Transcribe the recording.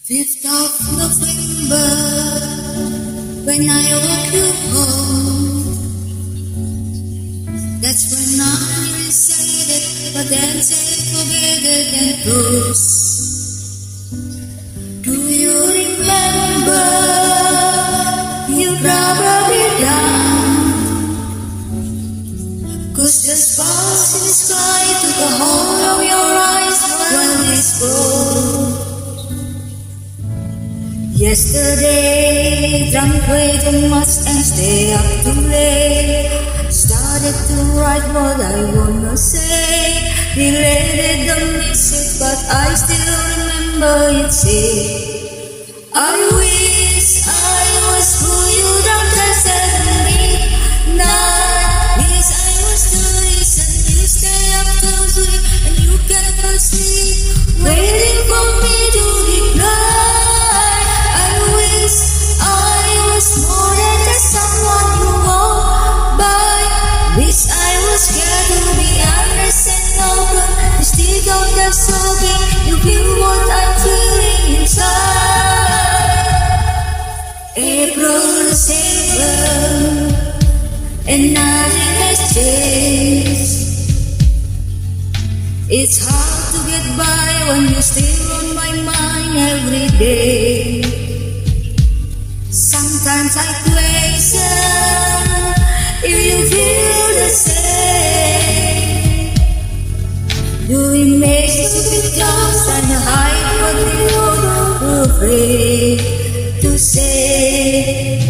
5th of November, when I walk you home, that's when I decided, but then say forget it and close. Do you remember? You probably don't, 'cause the sparks in the sky took a hold of your eyes while we spoke. Yesterday, drank way too much and stay up too late. Started to write what I wanna say. Deleted the message, but I still remember it said, I wish I was who you don't accept me. Now, wish I was the reason you stay up till 3 and you can't sleep, waiting for me to reply. More than just someone you walk by. Wish I was scared to be honest and open. Instead of just sobbing, you feel what I'm feeling inside. April 7th, and nothing has changed. It's hard to get by when you're still on my mind every day. Sometimes I question if you feel the same. Do we make stupid jokes and hide what we are afraid to say?